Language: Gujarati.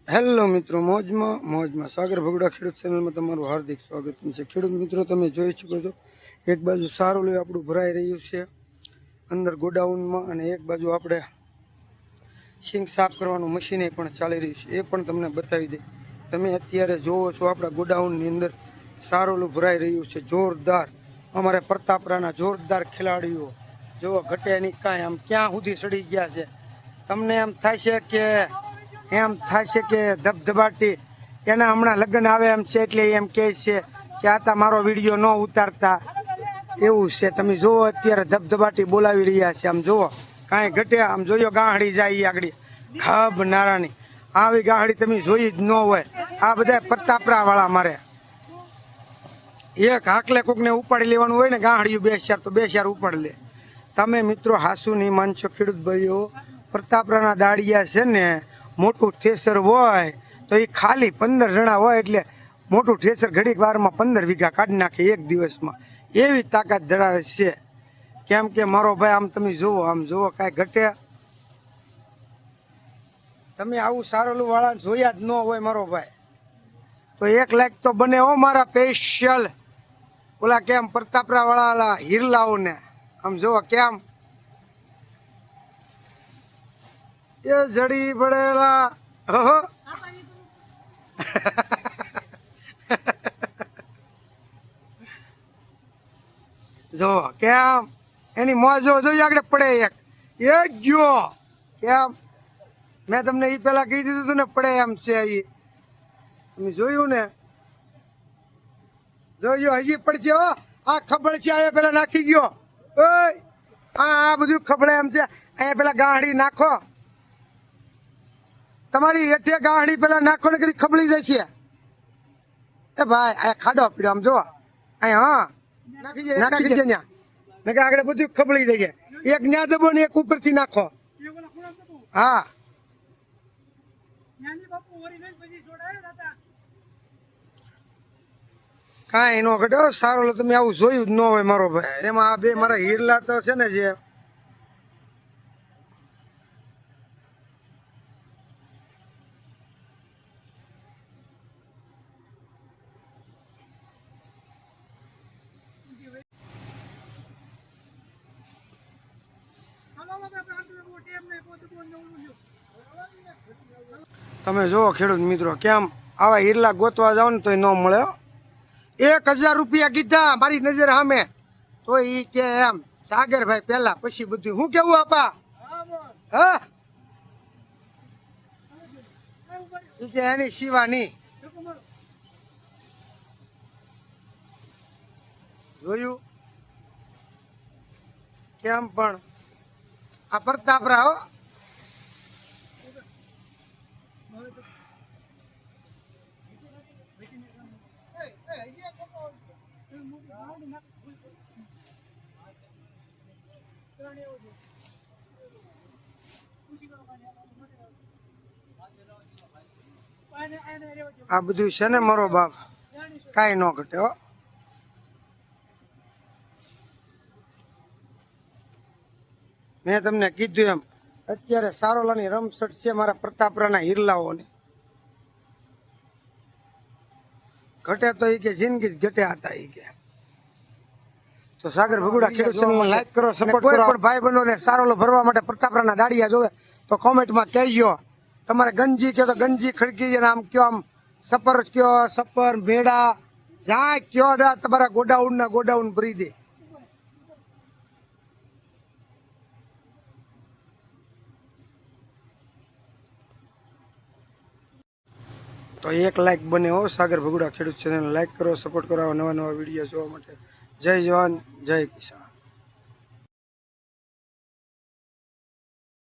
હેલો મિત્રો, મોજમાં સાગર ભગુડા ખેડૂત ચેનલમાં તમારું હાર્દિક સ્વાગત છે। ખેડૂત મિત્રો, તમે જોઈ શકો છો એક બાજુ સારું લઈ આપણું ભરાઈ રહ્યું છે અંદર ગોડાઉનમાં, અને એક બાજુ આપણે સિંગ સાફ કરવાનું મશીન પણ ચાલી રહ્યું છે, એ પણ તમને બતાવી દે। તમે અત્યારે જોવો છો આપણા ગોડાઉનની અંદર સારું ભરાઈ રહ્યું છે જોરદાર। અમારે પ્રતાપરાના જોરદાર ખેલાડીઓ જોવો ઘટે નહીં કાંઈ, આમ ક્યાં સુધી ચડી ગયા છે। તમને એમ થાય છે કે ધબધબાટી એના હમણાં લગ્ન આવે એમ છે, એટલે એમ કહે છે કે આ મારો વિડીયો ન ઉતારતા, એવું છે। તમે જુઓ અત્યારે ધબધબાટી બોલાવી રહ્યા છે, આમ જુઓ કાંઈ ઘટે, આમ જોયો ગાહડી જાય આગળ ખબ નારાની, આવી ગાહડી તમે જોઈ જ ન હોય। આ બધા પ્રતાપરા વાળા મારે એક હાકલે કોકને ઉપાડી લેવાનું હોય ને ગાહડિયું બે ચાર ઉપાડી લે। તમે મિત્રો હાસુ નહીં માનશો ખેડૂત ભાઈઓ, પ્રતાપરાના દાડિયા છે ને મોટું થેસર હોય તો એ ખાલી 15 જણા હોય એટલે મોટું થેસર ઘડીક વારમાં 15 વીઘા કાઢી નાખે એક દિવસમાં, એવી તાકાત ધરાવે છે। કેમ કે મારો ભાઈ આમ તમે જુઓ, આમ જુઓ કાંઈ ઘટે। તમે આવું સારેલું વાળા જોયા જ ન હોય મારો ભાઈ, તો 1 લાખ તો બને હો મારા સ્પેશિયલ ઓલા કેમ પ્રતાપરા વાળા હિરલાઓને। આમ જુઓ કેમ એ જડી પડેલા હો જો કેમ એની મોજો જોઈએ આગળ પડે એક ગયો કેમ, મેં તમને એ પેલા કહી દીધું હતું ને પડે એમ છે। એ તમે જોયું ને, જોયું હજી પડશે હો। આ ખબર છે આ પેલા નાખી ગયો, ઓય આ બધું ખબર એમ છે। અહીંયા પેલા ગાહડી નાખો, તમારી હેઠે ગાહડી પેલા નાખો ને કરી ખબળી જશે। એ ભાઈ આ ખાડો પીડ્યો, આમ જો અહીંયા હા નાખી જાય ત્યાં ને આગળ બધું ખબળી જાય। એક ન્યા દબો ને એક ઉપરથી નાખો, હા કાંઈ નો ઘટે સારો। તમે આવું જોયું જ ન હોય મારો ભાઈ। એમાં આ બે મારા હીરલા તો છે ને જે તમે જુઓ ખેડૂત મિત્રો, કેમ આવા હીરલા ગોતવા જાવ ને તો ન મળે। 1000 રૂપિયા કીધા મારી નજર સામે, તો ઈ કે એમ સાગરભાઈ પેલા પછી બધું। હું કેવું આપા હા ઈ કે એની શિવાની જોયું કેમ, પણ આ પ્રતાપરા હો આ બધું છે ને મારો બાપ, કાંઈ ન ઘટે હો। મેં તમને કીધું એમ અત્યારે સારોલાની રમસટ છે મારા પ્રતાપરાના હિરલાઓની। ઘટે તો એ કે જિંદગી જ ઘટે હતા એ કે। તો સાગર ભગુડા ખેડૂત ચેનલને લાઈક કરો, સપોર્ટ કરો। પણ ભાઈ બંધોને સારોલો ભરવા માટે પ્રતાપરાના દાડિયા જોવે તો કોમેન્ટમાં કહેજો। તમારે ગંજી કયો તો ગંજી ખડકી, આમ કયો આમ સપર કયો સપર મેળા જ્યાં કયો તમારા ગોડાઉન ભરી દે। તો 1 લાખ બને હો સાગર ભગુડા ખેડૂત ચેનલ, લાઈક કરો, સપોર્ટ કરો નવા વિડીયો જોવા માટે। જય જવાન જય કિસાન।